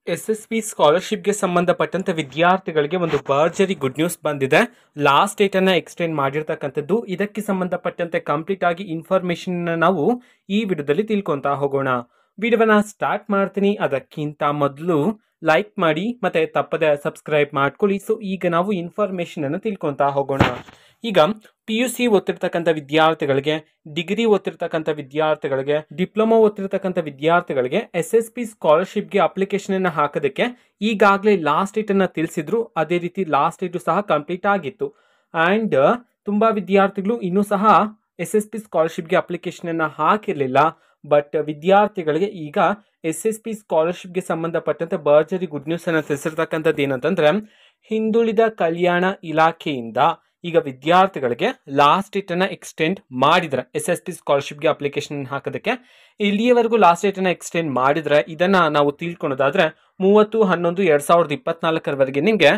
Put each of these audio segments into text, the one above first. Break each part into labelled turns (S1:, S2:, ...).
S1: SSP ಸ್ಕಾಲರ್ಶಿಪ್ಗೆ ಸಂಬಂಧಪಟ್ಟಂತೆ ವಿದ್ಯಾರ್ಥಿಗಳಿಗೆ ಒಂದು ಭರ್ಜರಿ ಗುಡ್ ನ್ಯೂಸ್ ಬಂದಿದೆ. ಲಾಸ್ಟ್ ಡೇಟನ್ನು ಎಕ್ಸ್ಟೆಂಡ್ ಮಾಡಿರ್ತಕ್ಕಂಥದ್ದು. ಇದಕ್ಕೆ ಸಂಬಂಧಪಟ್ಟಂತೆ ಕಂಪ್ಲೀಟ್ ಆಗಿ ಇನ್ಫಾರ್ಮೇಷನ್ ನಾವು ಈ ವಿಡಿಯೋದಲ್ಲಿ ತಿಳ್ಕೊತಾ ಹೋಗೋಣ. ವಿಡಿಯೋನ ಸ್ಟಾರ್ಟ್ ಮಾಡ್ತೀನಿ. ಅದಕ್ಕಿಂತ ಮೊದಲು ಲೈಕ್ ಮಾಡಿ ಮತ್ತೆ ತಪ್ಪದೆ ಸಬ್ಸ್ಕ್ರೈಬ್ ಮಾಡ್ಕೊಳ್ಳಿ. ಸೊ ಈಗ ನಾವು ಇನ್ಫಾರ್ಮೇಷನ್ ಅನ್ನು ತಿಳ್ಕೊತಾ ಹೋಗೋಣ. ಈಗ PUC ಓದ್ತಿರ್ತಕ್ಕಂಥ ವಿದ್ಯಾರ್ಥಿಗಳಿಗೆ, ಡಿಗ್ರಿ ಓದ್ತಿರ್ತಕ್ಕಂಥ ವಿದ್ಯಾರ್ಥಿಗಳಿಗೆ, ಡಿಪ್ಲೊಮಾ ಓದ್ತಿರ್ತಕ್ಕಂಥ ವಿದ್ಯಾರ್ಥಿಗಳಿಗೆ SSP ಸ್ಕಾಲರ್ಶಿಪ್ಗೆ ಅಪ್ಲಿಕೇಶನ್ ಅನ್ನು ಹಾಕೋದಕ್ಕೆ ಈಗಾಗಲೇ ಲಾಸ್ಟ್ ಡೇಟ್ ಅನ್ನ ತಿಳಿಸಿದ್ರು. ಅದೇ ರೀತಿ ಲಾಸ್ಟ್ ಡೇಟು ಸಹ ಕಂಪ್ಲೀಟ್ ಆಗಿತ್ತು. ಆ್ಯಂಡ್ ತುಂಬಾ ವಿದ್ಯಾರ್ಥಿಗಳು ಇನ್ನೂ ಸಹ SSP ಸ್ಕಾಲರ್ಶಿಪ್ಗೆ ಅಪ್ಲಿಕೇಶನ್ ಅನ್ನ ಹಾಕಿರಲಿಲ್ಲ. ಬಟ್ ವಿದ್ಯಾರ್ಥಿಗಳಿಗೆ ಈಗ SSP ಸ್ಕಾಲರ್ಶಿಪ್ಗೆ ಸಂಬಂಧಪಟ್ಟಂತೆ ಭರ್ಜರಿ ಗುಡ್ ನ್ಯೂಸ್ ಅನ್ನು ತಿಳಿಸಿರ್ತಕ್ಕಂಥದ್ದು ಏನಂತಂದ್ರೆ, ಹಿಂದುಳಿದ ಕಲ್ಯಾಣ ಇಲಾಖೆಯಿಂದ ಈಗ ವಿದ್ಯಾರ್ಥಿಗಳಿಗೆ ಲಾಸ್ಟ್ ಡೇಟ್ ಅನ್ನ ಎಕ್ಸ್ಟೆಂಡ್ ಮಾಡಿದ್ರೆ SSP ಸ್ಕಾಲರ್ಶಿಪ್ಗೆ ಅಪ್ಲಿಕೇಶನ್ ಹಾಕೋದಕ್ಕೆ ಇಲ್ಲಿಯವರೆಗೂ ಲಾಸ್ಟ್ ಡೇಟ್ ಅನ್ನ ಎಕ್ಸ್ಟೆಂಡ್ ಮಾಡಿದ್ರೆ ಇದನ್ನ ನಾವು ತಿಳ್ಕೊಳೋದಾದ್ರೆ 30/11/2024 ನಿಮಗೆ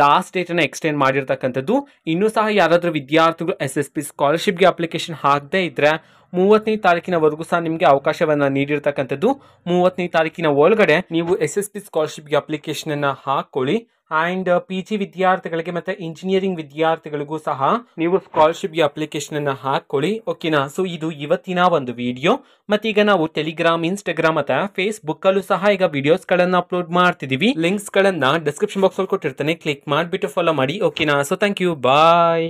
S1: ಲಾಸ್ಟ್ ಡೇಟ್ ಅನ್ನ ಎಕ್ಸ್ಟೆಂಡ್ ಮಾಡಿರ್ತಕ್ಕಂಥದ್ದು. ಇನ್ನೂ ಸಹ ಯಾರಾದರೂ ವಿದ್ಯಾರ್ಥಿಗಳು SSP ಸ್ಕಾಲರ್ಶಿಪ್ಗೆ ಅಪ್ಲಿಕೇಶನ್ ಹಾಕದೇ ಇದ್ರೆ 30ನೇ ತಾರೀಕಿನವರೆಗೂ ಸಹ ನಿಮಗೆ ಅವಕಾಶವನ್ನ ನೀಡಿರ್ತಕ್ಕಂಥದ್ದು. 30ನೇ ತಾರೀಕಿನ ಒಳಗಡೆ ನೀವು SSP ಸ್ಕಾಲರ್ಶಿಪ್ಗೆ ಅಪ್ಲಿಕೇಶನ್ ಅನ್ನ ಹಾಕೊಳ್ಳಿ. ಆ್ಯಂಡ್ PG ವಿದ್ಯಾರ್ಥಿಗಳಿಗೆ ಮತ್ತೆ ಇಂಜಿನಿಯರಿಂಗ್ ವಿದ್ಯಾರ್ಥಿಗಳಿಗೂ ಸಹ ನೀವು ಸ್ಕಾಲರ್ಶಿಪ್ಗೆ ಅಪ್ಲಿಕೇಶನ್ ಅನ್ನ ಹಾಕೊಳ್ಳಿ. ಓಕೆನಾ? ಸೊ ಇದು ಇವತ್ತಿನ ಒಂದು ವಿಡಿಯೋ. ಮತ್ತೆ ಈಗ ನಾವು ಟೆಲಿಗ್ರಾಮ್, ಇನ್ಸ್ಟಾಗ್ರಾಮ್ ಮತ್ತೆ ಫೇಸ್ಬುಕ್ ಅಲ್ಲೂ ಸಹ ಈಗ ವಿಡಿಯೋಸ್ ಗಳನ್ನ ಅಪ್ಲೋಡ್ ಮಾಡ್ತಿದೀವಿ. ಲಿಂಕ್ಸ್ ಗಳನ್ನ ಡಿಸ್ಕ್ರಿಪ್ಷನ್ ಬಾಕ್ಸ್ ಅಲ್ಲಿ ಕೊಟ್ಟಿರ್ತಾನೆ, ಕ್ಲಿಕ್ ಮಾಡಿಬಿಟ್ಟು ಫಾಲೋ ಮಾಡಿ. ಓಕೆನಾ? So thank you, bye.